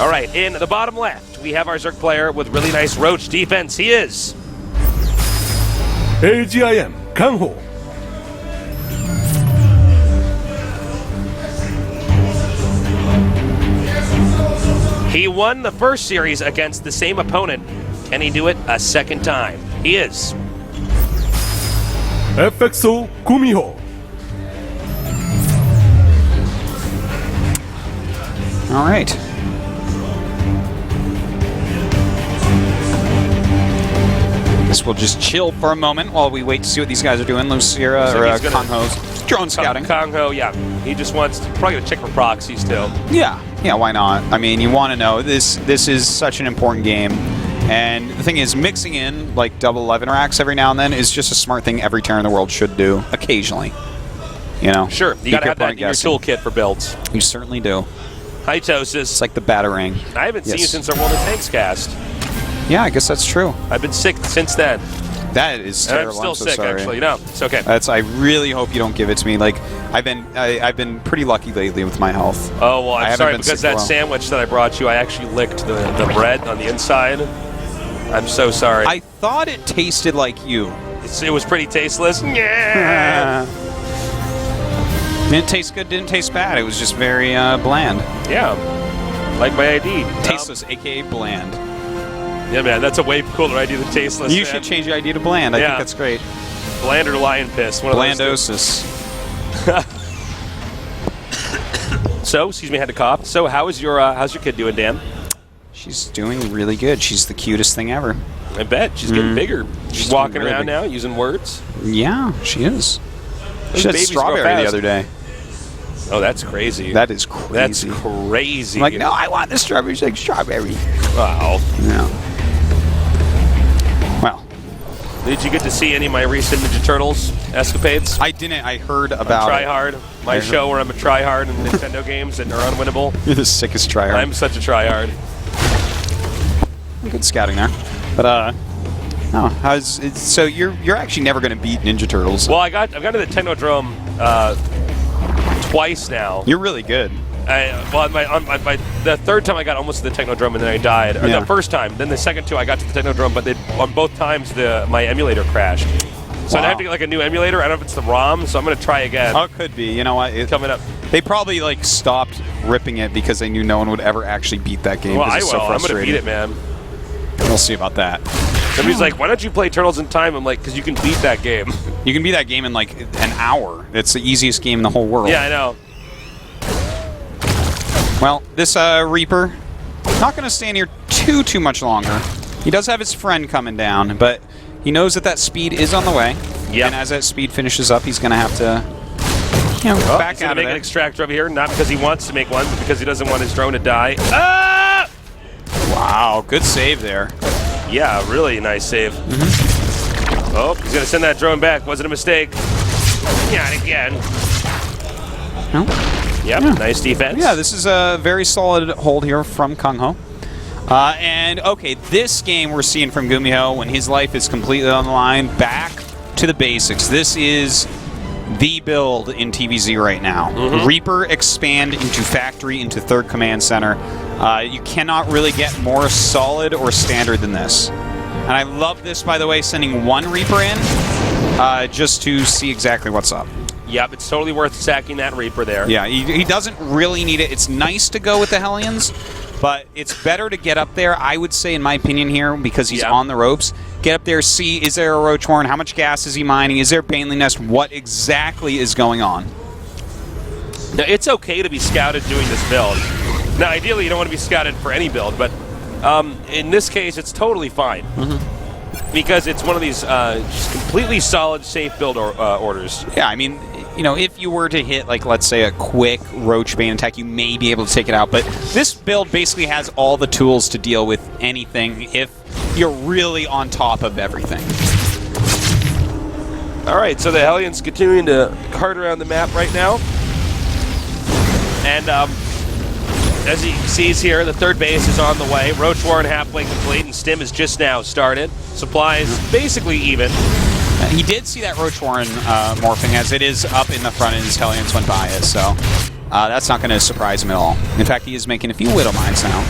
All right, in the bottom left, we have our Zerg player with really nice Roach defense. He is LGIM KangHo. He won the first series against the same opponent. Can he do it a second time? He is FXO GuMiho. All right. Guess we'll just chill for a moment while we wait to see what these guys are doing. Lucira or KangHo's drone scouting. KangHo, yeah. He just wants to probably gonna check for proxies too. Yeah, why not? I mean, you want to know this is such an important game. And the thing is, mixing in like double 11 racks every now and then is just a smart thing every player in the world should do occasionally. You know? Sure, you gotta have that in your toolkit for builds. You certainly do. Hi, Tosis. It's like the Batarang. I haven't seen you since our World of Tanks cast. Yeah, I guess that's true. I've been sick since then. That is terrible. I'm still so sick, sorry. actually. No, it's okay. I really hope you don't give it to me. Like, I've been pretty lucky lately with my health. Oh, well, I'm sorry, because that sandwich that I brought you, I actually licked the bread on the inside. I'm so sorry. I thought it tasted like you. It was pretty tasteless. Yeah. Didn't taste good, didn't taste bad. It was just very bland. Yeah. Like my ID. Tasteless, a.k.a. bland. Yeah, man, that's a way cooler ID than tasteless. You should change your ID to bland. I think that's great. Bland or lion piss. One of Blandosis. So, excuse me, I had to cough. So, how's your kid doing, Dan? She's doing really good. She's the cutest thing ever. I bet. She's getting bigger. She's walking around now, using words. Yeah, she is. She had strawberry the other day. Oh, that's crazy. That is crazy. That's crazy. I'm like, no, I want the strawberry. She's like, strawberry. Wow. Yeah. Well. Did you get to see any of my recent Ninja Turtles escapades? I didn't. I heard about Tryhard. My show where I'm a tryhard in Nintendo games and are unwinnable. You're the sickest tryhard. I'm such a tryhard. Good scouting there. But, no, so you're actually never going to beat Ninja Turtles. Well, I've got to the Technodrome twice now. You're really good. The third time I got almost to the Technodrome and then I died. Or the first time. Then the second two I got to the Technodrome, but on both times my emulator crashed. So I'd have to get like a new emulator. I don't know if it's the ROM, so I'm going to try again. Oh, it could be. You know what? Coming up. They probably like stopped ripping it because they knew no one would ever actually beat that game. Well, I will. So I'm going to beat it, man. We'll see about that. Somebody's like, why don't you play Turtles in Time? I'm like, because you can beat that game. You can beat that game in like an hour. It's the easiest game in the whole world. Yeah, I know. Well, this Reaper, not going to stay in here too much longer. He does have his friend coming down, but he knows that speed is on the way. Yep. And as that speed finishes up, he's going to have to, back out of make there. an extractor over here, not because he wants to make one, but because he doesn't want his drone to die. Ah! Wow, good save there. Yeah, really nice save. Oh, he's going to send that drone back. Was it a mistake? Not again. No. Yep, nice defense. Yeah, this is a very solid hold here from KangHo. And, okay, this game we're seeing from GuMiho when his life is completely on the line, back to the basics. This is the build in TVZ right now. Reaper expand into factory, into third command center. You cannot really get more solid or standard than this. And I love this, by the way, sending one Reaper in just to see exactly what's up. Yep, it's totally worth sacking that Reaper there. Yeah, he doesn't really need it. It's nice to go with the Hellions, but it's better to get up there, I would say, in my opinion here, because he's on the ropes. Get up there, see, is there a Roach Warren? How much gas is he mining? Is there a Baneley Nest? What exactly is going on? Now, it's okay to be scouted doing this build. Now, ideally, you don't want to be scouted for any build, but in this case, it's totally fine. Because it's one of these just completely solid, safe build orders. Yeah, I mean, if you were to hit, like, let's say a quick Roach Bane attack, you may be able to take it out. But this build basically has all the tools to deal with anything if you're really on top of everything. All right, so the Hellions continuing to cart around the map right now. And as he sees here, the third base is on the way. Roach Warren halfway complete, and Stim has just now started. Supplies basically even. He did see that Roach Warren morphing, as it is up in the front, and his Hellions went by it, so that's not going to surprise him at all. In fact, he is making a few Widow Mines now.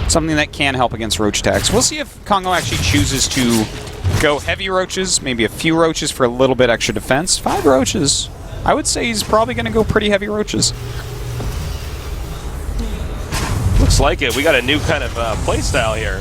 Something that can help against roach attacks. We'll see if KangHo actually chooses to go heavy roaches, maybe a few roaches for a little bit extra defense. 5 roaches. I would say he's probably going to go pretty heavy roaches. Looks like it. We got a new kind of play style here.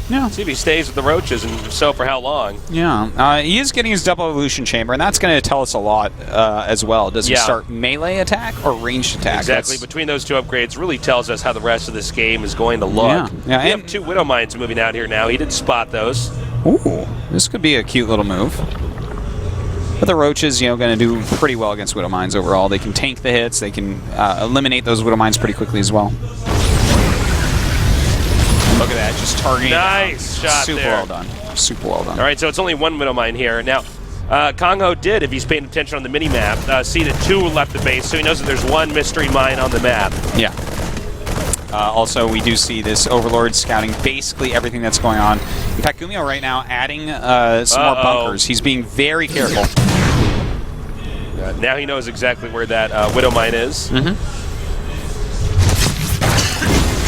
Yeah. See if he stays with the roaches, and if so, for how long. Yeah. He is getting his double evolution chamber, and that's going to tell us a lot as well. Does he start melee attack or ranged attack? Exactly. Between those 2 upgrades really tells us how the rest of this game is going to look. Yeah. We have 2 Widow Mines moving out here now. He did spot those. Ooh. This could be a cute little move. But the roaches, going to do pretty well against Widow Mines overall. They can tank the hits. They can eliminate those Widow Mines pretty quickly as well. Look at that, just targeting. Nice shot Super there. well done. Super well done. All right, so it's only 1 Widow Mine here. Now, KangHo did, if he's paying attention on the mini-map, see that 2 left the base, so he knows that there's 1 mystery mine on the map. Yeah. Also, we do see this Overlord scouting basically everything that's going on. In fact, GuMiho right now adding some more bunkers. He's being very careful. Now he knows exactly where that Widow Mine is. Mm-hmm.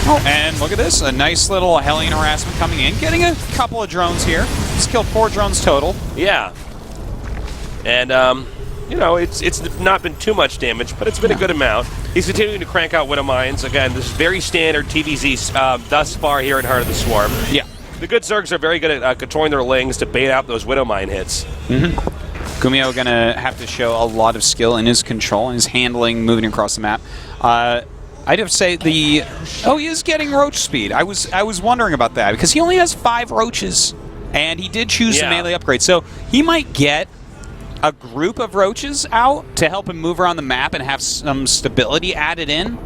Oh, and look at this. A nice little Hellion harassment coming in. Getting a couple of drones here. He's killed 4 drones total. Yeah. And, it's not been too much damage, but it's been a good amount. He's continuing to crank out Widow Mines. Again, this is very standard TVZ thus far here in Heart of the Swarm. Yeah. The good Zergs are very good at controlling their lings to bait out those Widow Mine hits. Mm-hmm. GuMiho going to have to show a lot of skill in his control and his handling, moving across the map. I'd have to say he is getting roach speed. I was wondering about that because he only has 5 roaches, and he did choose the melee upgrade. So he might get a group of roaches out to help him move around the map and have some stability added in.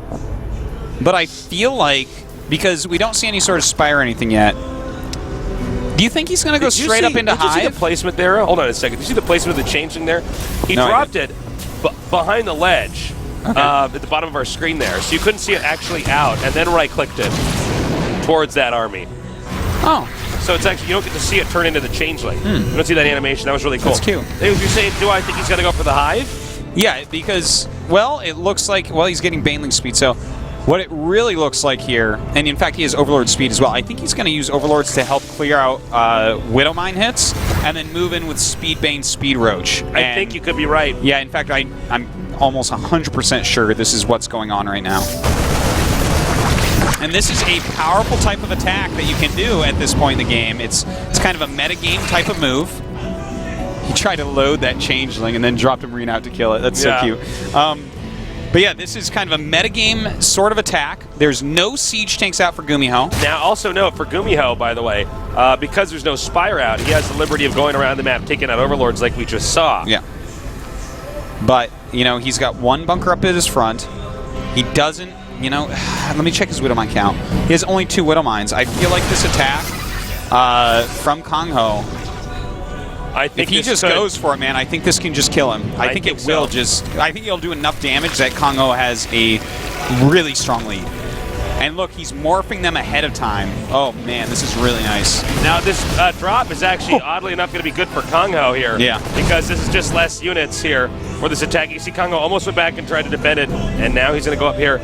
But I feel like, because we don't see any sort of spire or anything yet, do you think he's going to go straight up into Hive? Did you see the placement there? Hold on a second. Did you see the placement of the changeling there? He dropped it behind the ledge. Okay. At the bottom of our screen there, so you couldn't see it actually out, and then right-clicked it towards that army. Oh. So it's actually, you don't get to see it turn into the changeling. You don't see that animation. That was really cool. That's cute. You're saying, do I think he's going to go for the Hive? Yeah, because, well, it looks like, he's getting Baneling speed, so what it really looks like here, and in fact he has Overlord speed as well, I think he's going to use Overlords to help clear out Widow Mine hits, and then move in with Speed Bane, Speed Roach. I think you could be right. Yeah, in fact, I'm almost 100% sure this is what's going on right now. And this is a powerful type of attack that you can do at this point in the game. It's kind of a metagame type of move. He tried to load that changeling and then dropped a Marine out to kill it. That's so cute. But yeah, this is kind of a metagame sort of attack. There's no siege tanks out for GuMiho. Now, also note for GuMiho, by the way, because there's no Spire out, he has the liberty of going around the map, taking out Overlords like we just saw. Yeah. But, he's got 1 bunker up at his front. He doesn't, let me check his Widow Mine count. He has only 2 Widow Mines. I feel like this attack from KangHo, I think if he just goes for it, man, I think this can just kill him. I think it will I think he'll do enough damage that KangHo has a really strong lead. And look, he's morphing them ahead of time. Oh, man, this is really nice. Now, this drop is actually, oddly enough, going to be good for KangHo here. Yeah. Because this is just less units here for this attack. You see KangHo almost went back and tried to defend it, and now he's going to go up here.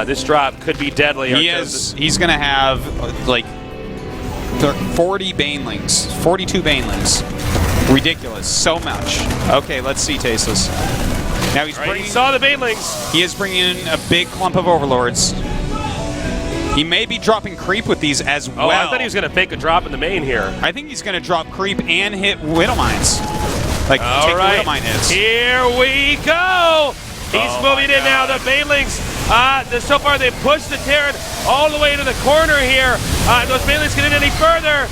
This drop could be deadly. He's going to have, 40 Banelings. 42 Banelings. Ridiculous. So much. Okay, let's see, Tasteless. Now he's bringing... He saw the Banelings. He is bringing in a big clump of Overlords. He may be dropping creep with these as well. Oh, I thought he was going to fake a drop in the main here. I think he's going to drop creep and hit Widow Mines. Take the Widow Mine hits. Here we go. He's moving in now. The Banelings, so far they've pushed the Terran all the way to the corner here. Those Banelings get in any further.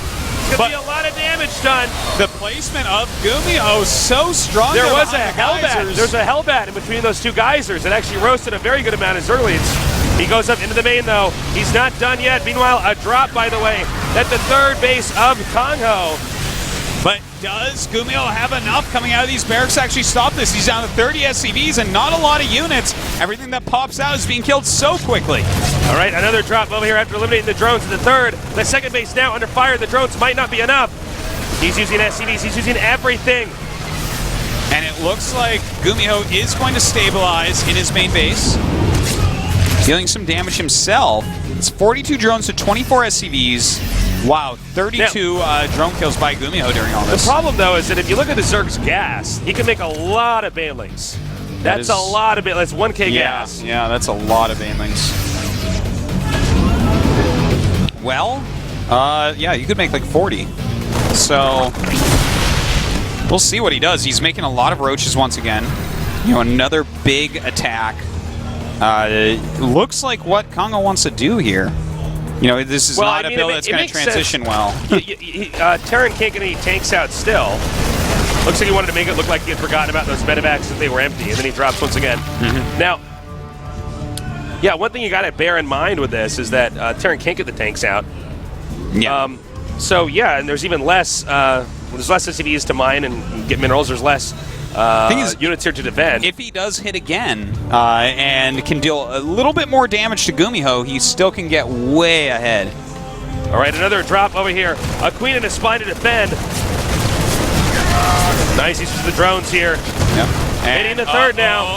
It's going to be a lot of damage done. The placement of GuMiho is so strong. There was a Hellbat. There's a Hellbat in between those 2 geysers. It actually roasted a very good amount of Zerglings. He goes up into the main, though. He's not done yet. Meanwhile, a drop, by the way, at the 3rd base of KangHo. But does GuMiho have enough coming out of these barracks to actually stop this? He's down to 30 SCVs and not a lot of units. Everything that pops out is being killed so quickly. All right, another drop over here after eliminating the drones in the 3rd. The 2nd base now under fire. The drones might not be enough. He's using SCVs. He's using everything. And it looks like GuMiho is going to stabilize in his main base, dealing some damage himself. It's 42 drones to 24 SCVs. Wow, 32 drone kills by GuMiho during all this. The problem, though, is that if you look at the Zerg's gas, he can make a lot of banelings. That's a lot of banelings. That's 1K gas. Yeah, that's a lot of banelings. Well, yeah, you could make like 40. So we'll see what he does. He's making a lot of roaches once again. You know, another big attack. Looks like what KangHo wants to do here. You know, this is not a build that's going to transition well. Terran can't get any tanks out still. Looks like he wanted to make it look like he had forgotten about those medevacs that they were empty, and then he drops once again. Now, yeah, one thing you got to bear in mind with this is that Terran can't get the tanks out. Yeah. So yeah, and there's even less. There's less SCVs to mine and get minerals. There's less units here to defend. If he does hit again and can deal a little bit more damage to GuMiho, he still can get way ahead. All right, another drop over here. A queen and a spine to defend. Nice use of the drones here. Yep. Hitting the third now.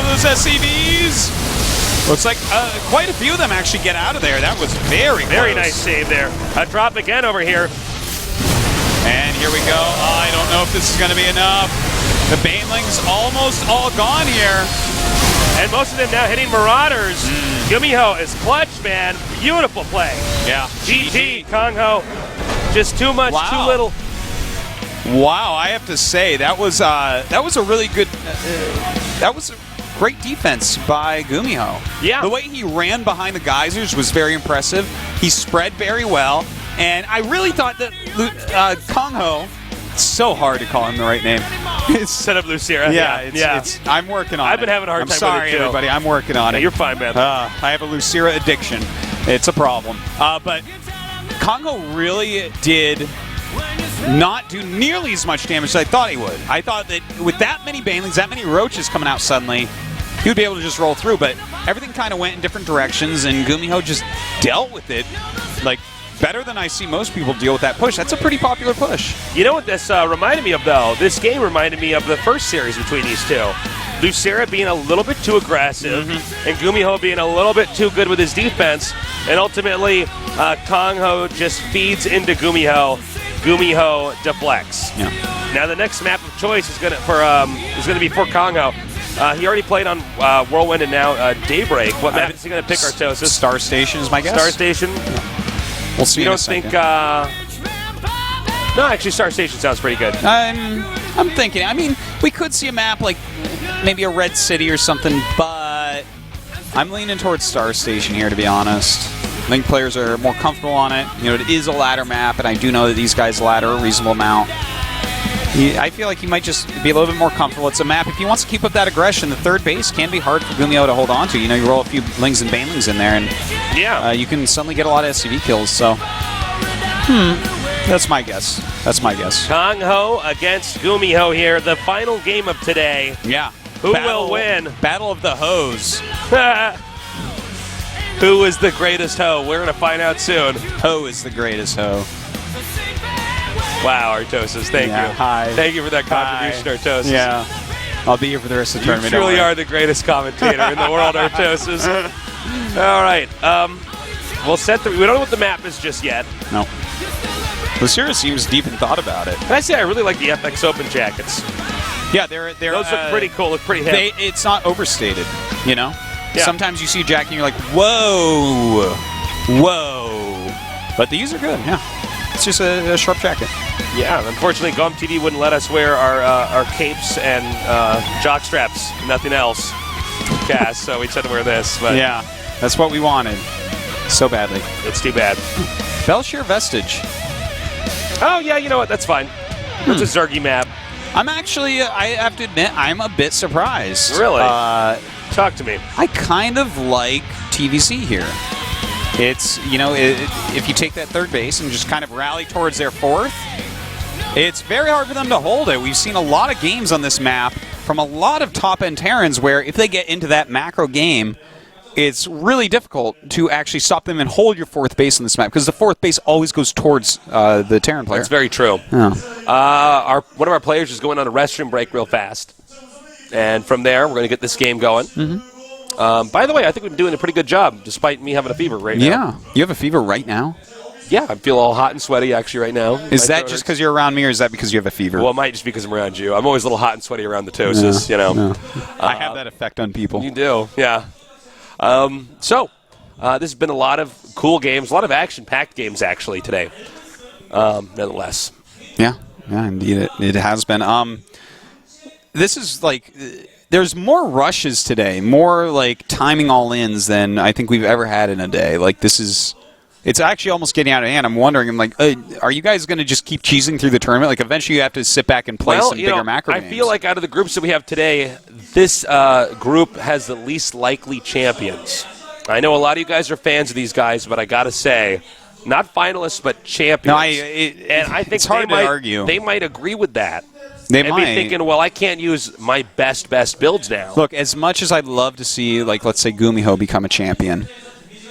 Those SCVs. Looks like quite a few of them actually get out of there. That was very close. Nice save there. A drop again over here. And here we go. I don't know if this is going to be enough. The banelings almost all gone here. And most of them now hitting Marauders. GuMiho is clutch, man. Beautiful play. Yeah. GG, KangHo. Just too much, too little. Wow, I have to say that was a really good. That was a great defense by GuMiho. Yeah. The way he ran behind the geysers was very impressive. He spread very well. And I really thought that KangHo, it's so hard to call him the right name. Set up Lucira. It's I'm working on it. I've been having a hard time with it, too. I'm sorry, everybody. I'm working on it. You're fine, man. I have a Lucira addiction. It's a problem. But KangHo really did not do nearly as much damage as I thought he would. I thought that with that many banelings, that many roaches coming out suddenly, he would be able to just roll through. But everything kind of went in different directions, and GuMiho just dealt with it like better than I see most people deal with that push. That's a pretty popular push. You know what this reminded me of, though? This game reminded me of the first series between these two. Lucira being a little bit too aggressive, and GuMiho being a little bit too good with his defense, and ultimately KangHo just feeds into GuMiho. GuMiho deflects. Yeah. Now the next map of choice is gonna be for KangHo. He already played on Whirlwind and now Daybreak. What map is he going to pick, Artosis? Star Station is my guess. Star Station. We'll see. You don't think? No, actually, Star Station sounds pretty good. I'm thinking. I mean, we could see a map like maybe a Red City or something, but I'm leaning towards Star Station here, to be honest. I think players are more comfortable on it. You know, it is a ladder map, and I do know that these guys ladder a reasonable amount. I feel like he might just be a little bit more comfortable. It's a map. If he wants to keep up that aggression, the third base can be hard for GuMiho to hold on to. You know, you roll a few lings and banelings in there, and you can suddenly get a lot of SCV kills. So, that's my guess. That's my guess. KangHo against GuMiho here, the final game of today. Yeah. Who will win? Battle of the Hoes. Who is the greatest hoe? We're going to find out soon. Ho is the greatest hoe. Wow, Artosis, thank you. Hi. Thank you for that contribution, Artosis. Yeah. I'll be here for the rest of the tournament. You truly are the greatest commentator in the world, Artosis. All right. We'll set we don't know what the map is just yet. No. Lucira seems deep in thought about it. Can I say I really like the FX Open jackets? Yeah, they're those look pretty cool. Look pretty hip. It's not overstated, you know? Yeah. Sometimes you see a jacket and you're like, whoa. Whoa. But these are good, yeah. It's just a sharp jacket. Yeah, unfortunately, GOMTV wouldn't let us wear our capes and jock straps, nothing else, cast, so we had to wear this. But yeah, that's what we wanted so badly. It's too bad. Belshire Vestige. Oh, yeah, you know what? That's fine. It's a Zergy map. I'm actually, I have to admit, I'm a bit surprised. Really? Talk to me. I kind of like TVC here. It's, you know, if you take that third base and just kind of rally towards their fourth, it's very hard for them to hold it. We've seen a lot of games on this map from a lot of top-end Terrans where if they get into that macro game, it's really difficult to actually stop them and hold your fourth base on this map because the fourth base always goes towards the Terran player. That's very true. Oh. One of our players is going on a restroom break real fast. And from there, we're going to get this game going. By the way, I think we've been doing a pretty good job, despite me having a fever right now. Yeah. You have a fever right now? Yeah, I feel all hot and sweaty, actually, right now. Is that just because you're around me, or is that because you have a fever? Well, it might just be because I'm around you. I'm always a little hot and sweaty around the toasts, you know. No. I have that effect on people. You do, yeah. This has been a lot of cool games, a lot of action-packed games, actually, today, nonetheless. Yeah, indeed, it has been. This is like, there's more rushes today, more like timing all-ins than I think we've ever had in a day. Like, this is... It's actually almost getting out of hand. I'm wondering, are you guys going to just keep cheesing through the tournament? Like, eventually you have to sit back and play some bigger macro games. I feel like out of the groups that we have today, this group has the least likely champions. I know a lot of you guys are fans of these guys, but I got to say, not finalists, but champions. No, I think it's hard to argue. They might agree with that. They and might be thinking, well, I can't use my best builds now. Look, as much as I'd love to see, like, let's say GuMiho become a champion,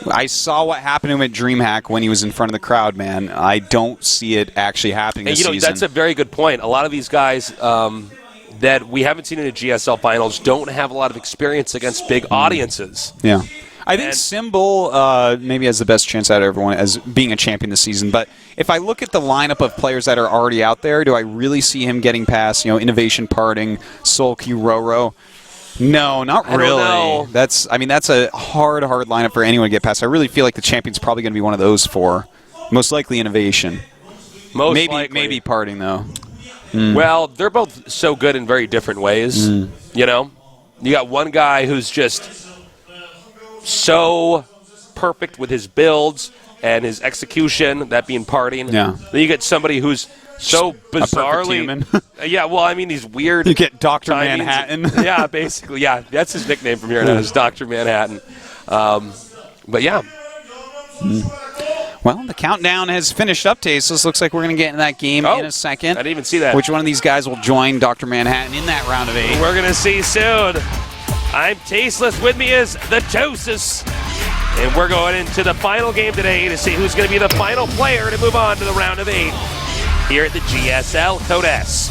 I saw what happened to him at DreamHack when he was in front of the crowd, man. I don't see it actually happening this season. That's a very good point. A lot of these guys that we haven't seen in the GSL finals don't have a lot of experience against big audiences. Yeah. I think Symbol maybe has the best chance out of everyone as being a champion this season. But if I look at the lineup of players that are already out there, do I really see him getting past, Innovation Parting, Sulky, Roro? No, not really. Don't know. That's a hard lineup for anyone to get past. I really feel like the champion's probably going to be one of those four. Most likely Innovation. Maybe Parting, though. Well, they're both so good in very different ways. You got one guy who's just so perfect with his builds and his execution, that being Parting. Yeah. Then you get somebody who's so bizarrely... yeah, well, I mean, these weird... You get Dr. timings. Manhattan. Yeah, basically, yeah. That's his nickname from here on out, is Dr. Manhattan. But, yeah. Well, the countdown has finished up, Tasteless. Looks like we're going to get in that game in a second. I didn't even see that. Which one of these guys will join Dr. Manhattan in that round of 8? We're going to see soon. I'm Tasteless. With me is the Tosis. And we're going into the final game today to see who's going to be the final player to move on to the round of 8 here at the GSL Code S.